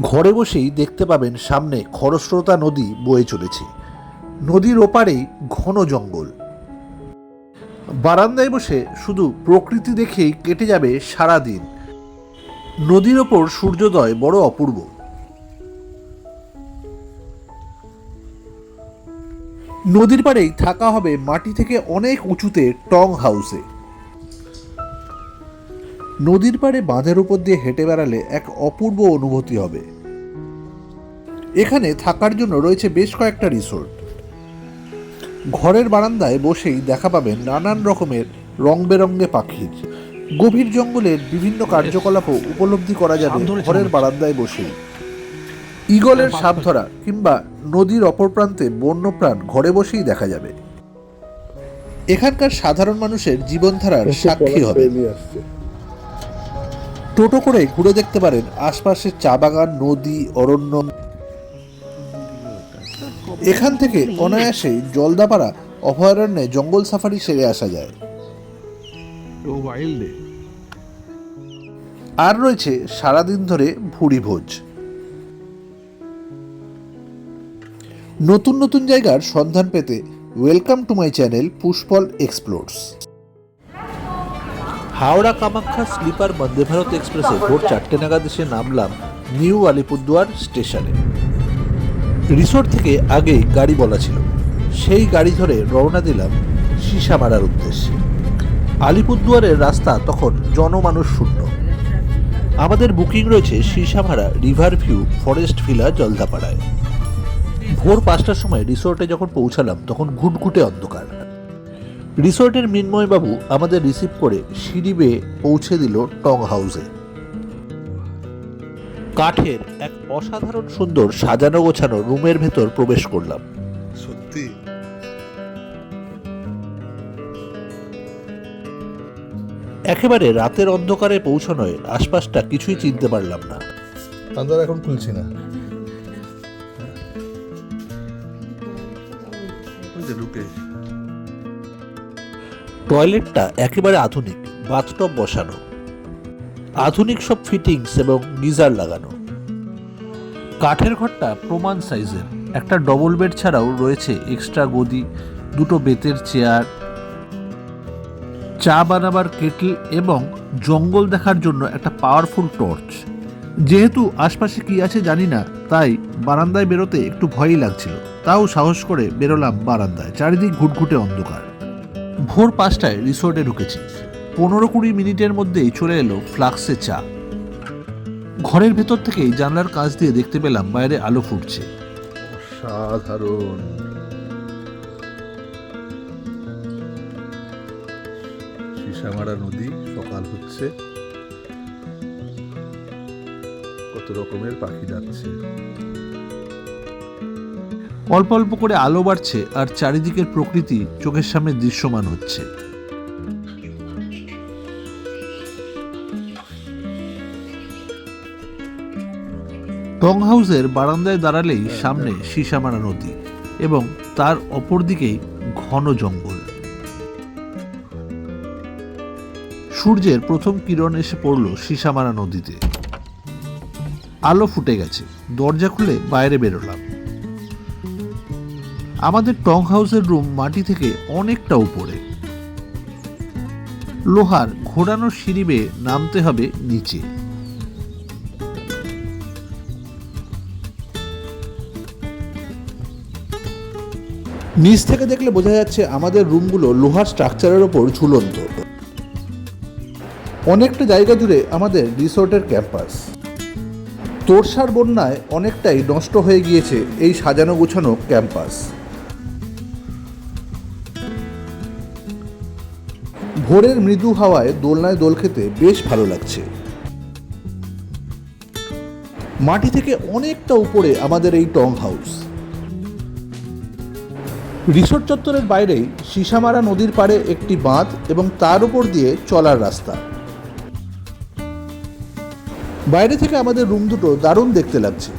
ঘরে বসেই দেখতে পাবেন সামনে খরস্রোতা নদী বয়ে চলেছে। নদীর ওপারেই ঘন জঙ্গল। বারান্দায় বসে শুধু প্রকৃতি দেখেই কেটে যাবে সারা দিন। নদীর ওপর সূর্যোদয় বড় অপূর্ব। নদীর পাড়েই থাকা হবে মাটি থেকে অনেক উঁচুতে টং হাউসে। নদীর পাড়ে বাঁধের উপর দিয়ে হেঁটে বেড়ালে এক অপূর্ব অনুভূতি হবে। এখানে থাকার জন্য রয়েছে বেশ কয়েকটা রিসোর্ট। ঘরের বারান্দায় বসেই দেখা পাবেন নানান রকমের রং বেরঙে পাখির। গভীর জঙ্গলের বিভিন্ন কার্যকলাপও উপলব্ধি করা যাবে ঘরের বারান্দায় বসেই। ঈগলের সাপ ধরা কিংবা নদীর অপর প্রান্তে বন্যপ্রাণ ঘরে বসেই দেখা যাবে। এখানকার সাধারণ মানুষের জীবনধারার সাক্ষী হবে। টোটো করে ঘুরে দেখতে পারেন আশপাশের চা বাগান, নদী, অরণ্য। এখান থেকে অনায়াসে জলদাপাড়া অভয়ারণ্যে জঙ্গল সাফারি সেরে আসা যায়। আর রয়েছে সারাদিন ধরে ভুড়ি ভোজ। নতুন নতুন জায়গার সন্ধান পেতে welcome to my channel Pushpal explores. Howrah Kamakhya sleeper Vande Bharat এক্সপ্রেসে ভোর 4টে নাগাদ এসে নামলাম নিউ আলিপুরদুয়ার স্টেশনে। রিসোর্ট থেকে আগেই গাড়ি বলা ছিল, সেই গাড়ি ধরে রওনা দিলাম সিসামারার উদ্দেশ্যে। আলিপুরদুয়ারের রাস্তা তখন জনমানুষ শূন্য। আমাদের বুকিং রয়েছে Sisamara river view forest villa জলদাপাড়ায়। ভোর 5টার সময় রিসোর্টে যখন পৌঁছালাম তখন ঘুটঘুটে অন্ধকার। রিসোর্টের মিন্ময়বাবু আমাদের রিসিভ করে সিঁড়ি বেয়ে পৌঁছে দিল টং হাউসে। কাঠের এক অসাধারণ সুন্দর সাজানো গোছানো রুমের ভেতর প্রবেশ করলাম। সত্যি একেবারে রাতের অন্ধকারে পৌঁছানোয় আশপাশটা কিছুই চিনতে পারলাম না। এখন খুলছি না। টয়লেটটা একেবারে আধুনিক, বাথটব বসানো, আধুনিক সব ফিটিংস এবং গিজার লাগানো। কাঠের ঘরটা প্রমাণ সাইজের। একটা ডবল বেড ছাড়াও রয়েছে এক্সট্রা গদি, দুটো বেতের চেয়ার, চা বানাবার কেটল এবং জঙ্গল দেখার জন্য একটা পাওয়ারফুল টর্চ। যেহেতু আশপাশে কি আছে জানি না, তাই বারান্দায় বেরোতে একটু ভয়ই লাগছিল। তাও সাহস করে বেরোলাম বারান্দায়। চারিদিক ঘুটঘুটে অন্ধকার। ভোর 5টায় রিসোর্টে ঢুকেছি। 15-20 মিনিটের মধ্যেই চলে এলো ফ্লাক্সে চা। ঘরের ভেতর থেকেই জানলার কাছ দিয়ে দেখতে পেলাম বাইরে আলো ফুটছে। সাধারণ সিসামারা নদী, সকাল হচ্ছে, কত রকমের পাখি যাচ্ছে। অল্প অল্প করে আলো বাড়ছে আর চারিদিকের প্রকৃতি চোখের সামনে দৃশ্যমান হচ্ছে। টং হাউসের বারান্দায় দাঁড়ালেই সামনে সিসামারা নদী এবং তার অপর দিকেই ঘন জঙ্গল। সূর্যের প্রথম কিরণ এসে পড়ল সিসামারা নদীতে। আলো ফুটে গেছে। দরজা খুলে বাইরে বেরোলাম। আমাদের টং হাউসের রুম মাটি থেকে অনেকটা উপরে। লোহার ঘোরানো সিঁড়ি বেয়ে নামতে হবে নিচে। নিচ থেকে দেখলে বোঝা যাচ্ছে আমাদের রুমগুলো লোহার স্ট্রাকচারের ওপর ঝুলন্ত। অনেকটা জায়গা জুড়ে আমাদের রিসোর্টের ক্যাম্পাস। তোরসার বন্যায় অনেকটাই নষ্ট হয়ে গিয়েছে এই সাজানো গোছানো ক্যাম্পাস। ভোরের মৃদু হাওয়ায় দোলনায় দোল খেতে বেশ ভালো লাগছে। মাটি থেকে অনেকটা উপরে আমাদের এই টং হাউস। রিসোর্ট চত্বরের বাইরেই সিসামারা নদীর পাড়ে একটি বাঁধ এবং তার উপর দিয়ে চলার রাস্তা। বাইরে থেকে আমাদের রুম দুটো দারুণ দেখতে লাগছে।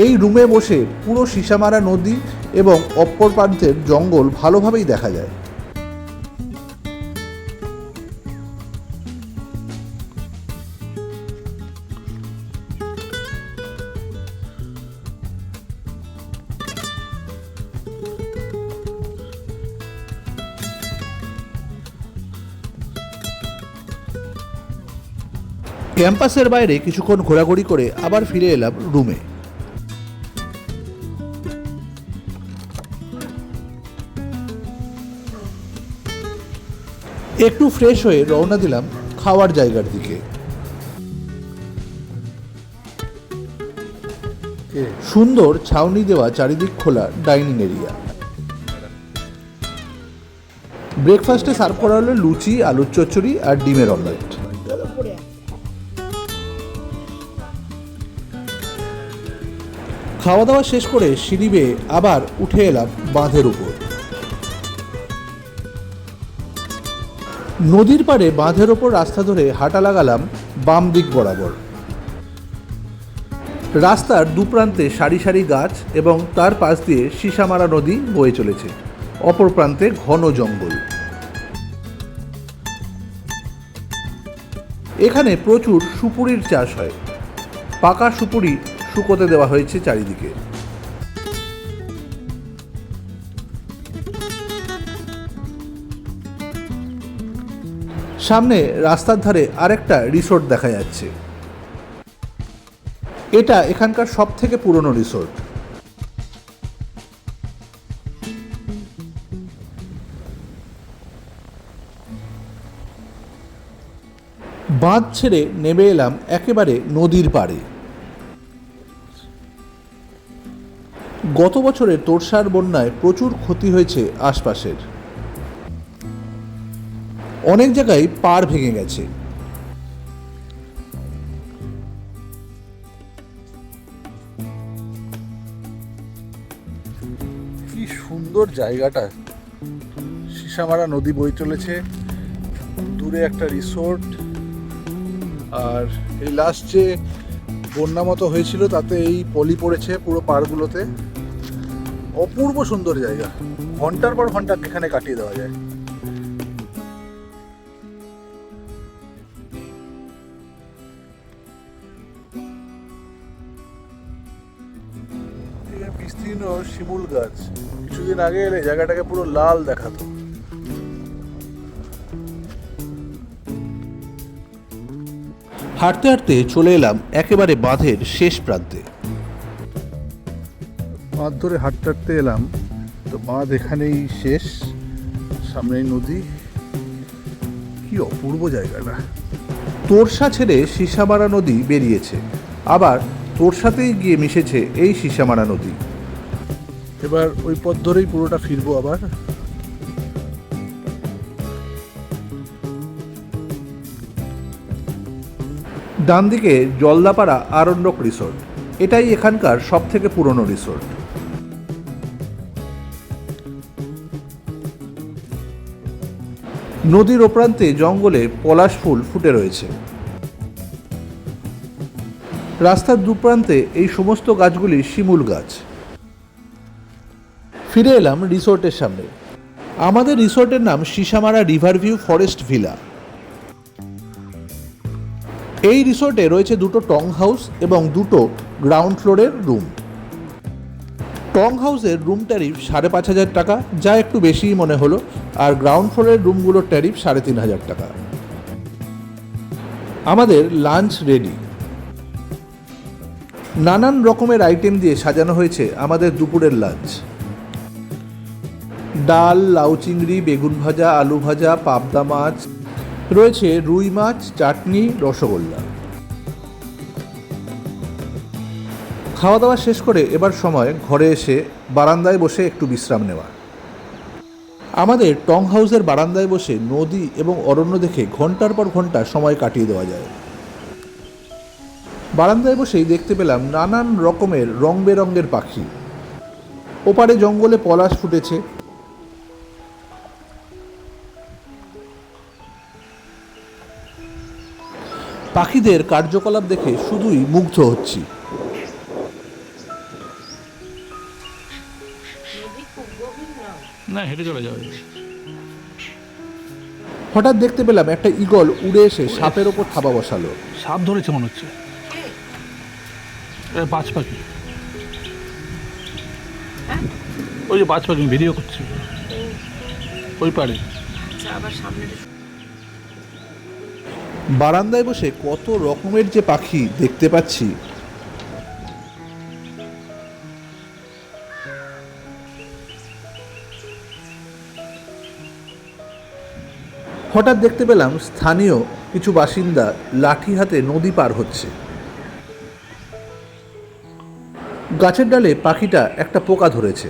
এই রুমে বসে পুরো সিসামারা নদী এবং অপর প্রান্তের জঙ্গল ভালোভাবেই দেখা যায়। ক্যাম্পাসের বাইরে কিছুক্ষণ ঘোরাঘুরি করে আবার ফিরে এলাম রুমে। একটু ফ্রেশ হয়ে রওনা দিলাম খাওয়ার জায়গার দিকে। সুন্দর ছাউনি দেওয়া চারিদিক খোলা ডাইনিং এরিয়া। ব্রেকফাস্টে সার্ভ করা হলো লুচি, আলুর চচ্চড়ি আর ডিমের অমলেট। খাওয়া দাওয়া শেষ করে সিঁড়ি বেয়ে আবার উঠে এলাম বাঁধের উপর। নদীর পাড়ে বাঁধের ওপর রাস্তা ধরে হাঁটা লাগালাম বাম দিক বরাবর। রাস্তার দুপ্রান্তে সারি সারি গাছ এবং তার পাশ দিয়ে সীসামারা নদী বয়ে চলেছে, অপর প্রান্তে ঘন জঙ্গল। এখানে প্রচুর সুপুরির চাষ হয়। পাকা সুপুরি শুকোতে দেওয়া হয়েছে চারিদিকে। সামনে রাস্তার ধারে আরেকটা রিসোর্ট দেখা যাচ্ছে। এটা এখানকার সব থেকে পুরনো রিসোর্ট। বাঁধ ছেড়ে নেমে এলাম একেবারে নদীর পাড়ে। গত বছরের তোরসার বন্যায় প্রচুর ক্ষতি হয়েছে আশপাশের। অনেক জায়গায় পাড় ভেঙে গেছে। কি সুন্দর জায়গাটা, সীসামারা নদী বয়ে চলেছে, দূরে একটা রিসোর্ট, আর এই লাস্ট যে বন্যা মতো হয়েছিল তাতে এই পলি পড়েছে পুরো পাড়গুলোতে। অপূর্ব সুন্দর জায়গা, ঘন্টার পর ঘন্টা এখানে কাটিয়ে দেওয়া যায়। বিস্তীর্ণ শিমুল গাছ, কিছুদিন আগে এলে জায়গাটাকে পুরো লাল দেখাতো। হাঁটতে হাঁটতে চলে এলাম একেবারে বাঁধের শেষ প্রান্তে। বাঁধ ধরে হাঁটতে হাঁটতে এলাম, তো বাঁধ এখানেই শেষ, সামনেই নদী। কি অপূর্ব জায়গাটা। তোরসা ছেড়ে সীসামারা নদী বেরিয়েছে, আবার তোরসাতেই গিয়ে মিশেছে এই সীসামারা নদী। এবার ওই পথ ধরেই পুরোটা ফিরবো আবার। ডান দিকে জলদাপাড়া আরণ্যক রিসোর্ট, এটাই এখানকার সব থেকে পুরনো রিসোর্ট। নদীর ওপ্রান্তে জঙ্গলে পলাশ ফুল ফুটে রয়েছে। রাস্তার দুপ্রান্তে এই সমস্ত গাছগুলি শিমুল গাছ। ফিরে এলাম রিসোর্টের সামনে। আমাদের রিসোর্টের নাম সীসামারা রিভার ভিউ ফরেস্ট ভিলা। এই রিসোর্টে রয়েছে দুটো টং হাউস এবং দুটো গ্রাউন্ড ফ্লোরের রুম। টং হাউসের রুম ট্যারিফ 5,500 টাকা, যা একটু বেশিই মনে হলো, আর গ্রাউন্ড ফ্লোরের রুমগুলোর ট্যারিফ 3,500 টাকা। আমাদের লাঞ্চ রেডি। নানান রকমের আইটেম দিয়ে সাজানো হয়েছে আমাদের দুপুরের লাঞ্চ। ডাল, লাউ চিংড়ি, বেগুন ভাজা, আলু ভাজা, পাবদা মাছ, রয়েছে রুই মাছ, চাটনি, রসগোল্লা। খাওয়া দাওয়া শেষ করে এবার সময় ঘরে এসে বারান্দায় বসে একটু বিশ্রাম নেওয়া। আমাদের টং হাউসের বারান্দায় বসে নদী এবং অরণ্য দেখে ঘন্টার পর ঘন্টা সময় কাটিয়ে দেওয়া যায়। বারান্দায় বসেই দেখতে পেলাম নানান রকমের রং বেরঙের পাখি। ওপারে জঙ্গলে পলাশ ফুটেছে। পাখিদের কার্যকলাপ দেখে শুধুই মুগ্ধ হচ্ছি। না, হেঁটে চলে যাবে। হঠাৎ দেখতে পেলাম একটা ঈগল উড়ে এসে সাপের ওপর থাবা বসালো। সাপ ধরেছে মনে হচ্ছে, বাজ পাখি। ওই যে বাজ পাখি ভিডিও করছে ওই পারে। বারান্দায় বসে কত রকমের যে পাখি দেখতে পাচ্ছি। হঠাৎ দেখতে পেলাম স্থানীয় কিছু বাসিন্দা লাঠি হাতে নদী পার হচ্ছে। গাছের ডালে পাখিটা একটা পোকা ধরেছে।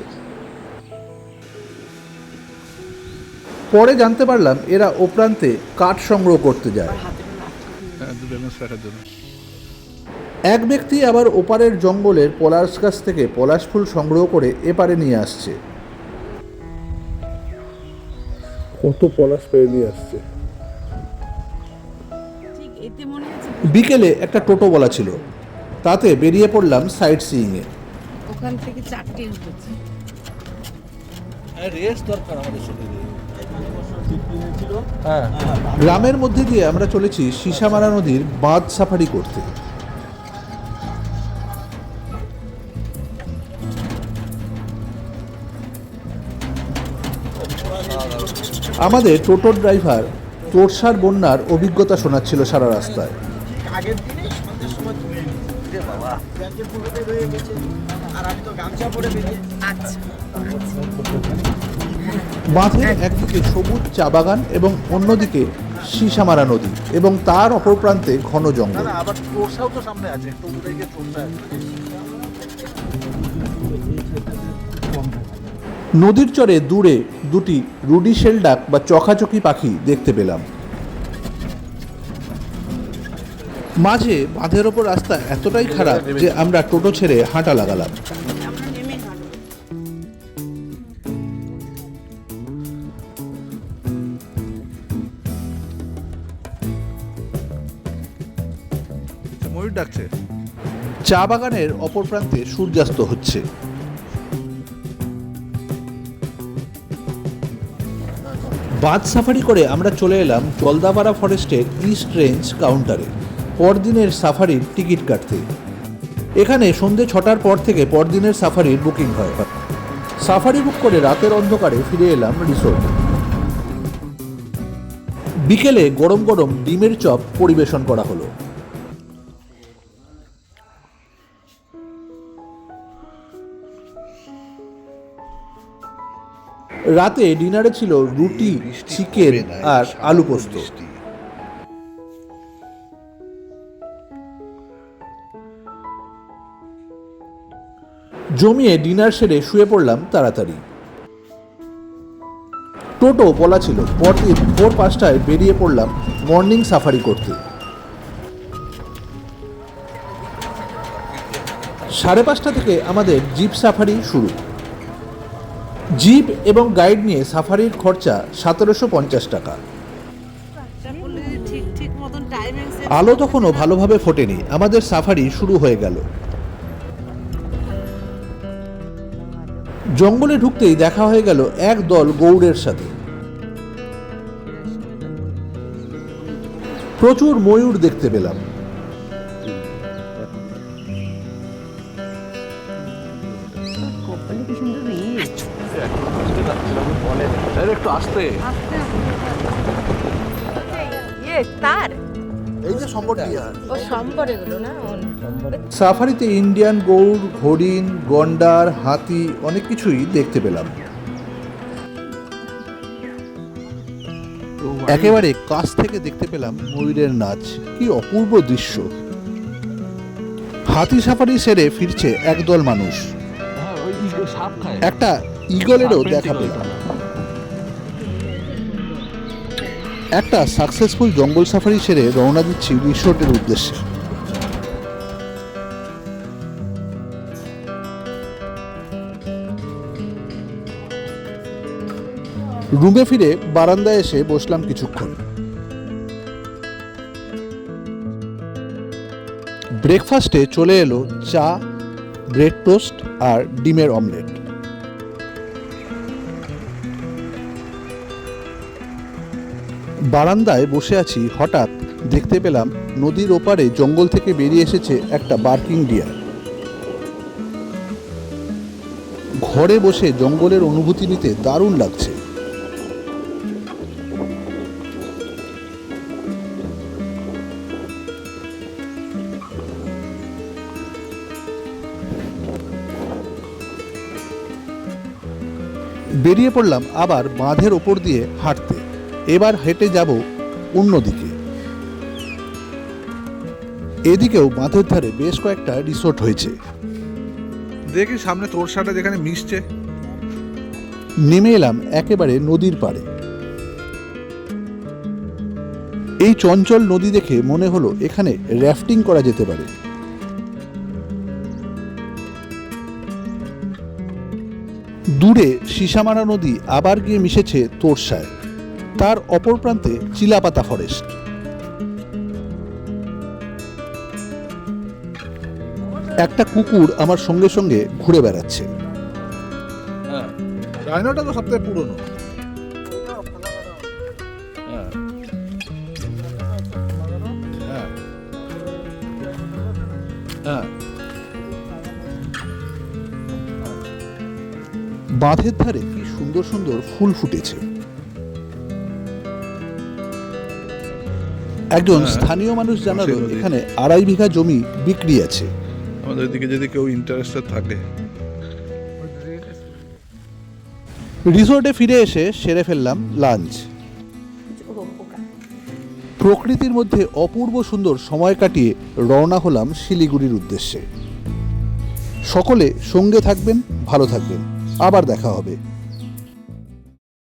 পরে জানতে পারলাম এরা ও প্রান্তে কাঠ সংগ্রহ করতে যায়। এক ব্যক্তি আবার ওপারের জঙ্গলের পলাশ গাছ থেকে পলাশ ফুল সংগ্রহ করে এপারে নিয়ে আসছে। কত পলাশ পেয়ে নিয়ে আসছে। বিকেলে একটা টোটো বলা ছিল, তাতে বেরিয়ে পড়লাম সাইট সিইং এ। ওখান থেকে 4টে উঠেছে। রেস দরকার আমাদের শরীরে। গ্রামের মধ্যে দিয়ে আমরা চলেছি সিসামারা নদীর বাঁধ সাফারি করতে। আমাদের টোটোর ড্রাইভার তোরসার বন্যার অভিজ্ঞতা শোনাচ্ছিল সারা রাস্তায়। আগের দিনে সন্ধ্যের সময় তুলে নিয়ে বাবা ব্যাংকের পুরোতে রয়ে গেছে আর আমি তো গামছা পরে বেরিয়ে। আচ্ছা বাঁধের একদিকে সবুজ চা বাগান এবং অন্যদিকে সিসামারা নদী এবং তার অপর প্রান্তে ঘন জঙ্গল। আবার তোরসাও তো সামনে আছে, একটু দূরে গিয়ে তোরসা আছে। নদীর চরে দূরে দুটি রুডি শেলডাক বা চখাচকি পাখি দেখতে পেলাম। মাঝে বাঁধের ওপর রাস্তা এতটাই খারাপ যে আমরা টোটো ছেড়ে হাঁটা লাগালাম। আমরা নেমে গেল। ময়ূর ডাকছে। চা বাগানের অপর প্রান্তে সূর্যাস্ত হচ্ছে। বাঁধ সাফারি করে আমরা চলে এলাম জলদাপাড়া ফরেস্টের ইস্ট রেঞ্জ কাউন্টারে পরদিনের সাফারির টিকিট কাটতে। এখানে সন্ধ্যে 6টার পর থেকে পরদিনের সাফারির বুকিং হয়। সাফারি বুক করে রাতের অন্ধকারে ফিরে এলাম রিসোর্ট। বিকেলে গরম গরম ডিমের চপ পরিবেশন করা হলো। রাতে ডিনারে ছিল রুটি, চিকেন আর আলু পোস্ত। জমিয়ে ডিনার সেরে শুয়ে পড়লাম তাড়াতাড়ি। টোটো বলা ছিল, পরদিন ভোর 5টায় বেরিয়ে পড়লাম মর্নিং সাফারি করতে। 5:30 থেকে আমাদের জিপ সাফারি শুরু। জিপ এবং গাইড নিয়ে সাফারির খরচা 1750 টাকা। ঠিক মতন টাইমে আলো তখনও ভালোভাবে ফোটেনি। আমাদের সাফারি শুরু হয়ে গেল। জঙ্গলে ঢুকতেই দেখা হয়ে গেল এক দল গৌড়ের সাথে। প্রচুর ময়ূর দেখতে পেলাম। একটু আসতে তার এই যে সম্বর ডিয়ার। ও সম্পর্ক এগুলো না সাফারিতে ইন্ডিয়ান গৌড়, হরিণ, গন্ডার, হাতি অনেক কিছুই দেখতে পেলাম। একেবারে কাছ থেকে দেখতে পেলাম ময়ূরের নাচ। কি অপূর্ব দৃশ্য। হাতি সাফারি সেরে ফিরছে একদল মানুষ। হ্যাঁ ওই সাপ খায়। একটা ঈগলেরও দেখা পেলাম। একটা সাকসেসফুল জঙ্গল সাফারি সেরে রওনা দিচ্ছি রিসোর্টের উদ্দেশ্যে। রুমে ফিরে বারান্দায় এসে বসলাম কিছুক্ষণ। ব্রেকফাস্টে চলে এলো চা, ব্রেড টোস্ট আর ডিমের অমলেট। বারান্দায় বসে আছি, হঠাৎ দেখতে পেলাম নদীর ওপারে জঙ্গল থেকে বেরিয়ে এসেছে একটা বার্কিং ডিয়ার। ঘরে বসে জঙ্গলের অনুভূতি নিতে দারুণ লাগছে। বেরিয়ে পড়লাম আবার বাঁধের ওপর দিয়ে হাঁটতে। এবার হেঁটে যাব অন্যদিকে। এদিকেও বাঁধের ধারে বেশ কয়েকটা রিসোর্ট হয়েছে। দেখি সামনে তোরসাটা যেখানে মিশছে। নেমে এলাম একেবারে নদীর পাড়ে। এই চঞ্চল নদী দেখে মনে হলো এখানে র্যাফটিং করা যেতে পারে। দূরে সিসামারা নদী আবার গিয়ে মিশেছে তোরসায়, তার অপর প্রান্তে চিলাপাতা ফরেস্ট। একটা কুকুর আমার সঙ্গে সঙ্গে ঘুরে বেড়াচ্ছে। হ্যাঁ, রাইনোটা তো সবথেকে পুরনো। হ্যাঁ হ্যাঁ হ্যাঁ। বাঁধের ধারে কি সুন্দর সুন্দর ফুল ফুটেছে। একজন স্থানীয় মানুষ জানালো এখানে 2.5 বিঘা জমি বিক্রি আছে। আমাদের দিকে যদি কেউ ইন্টারেস্টেড থাকে। রিসোর্টে ফিরে এসে সেরে ফেললাম লাঞ্চ। প্রকৃতির মধ্যে অপূর্ব সুন্দর সময় কাটিয়ে রওনা হলাম শিলিগুড়ির উদ্দেশ্যে। সকলে সঙ্গে থাকবেন, ভালো থাকবেন, আবার দেখা হবে।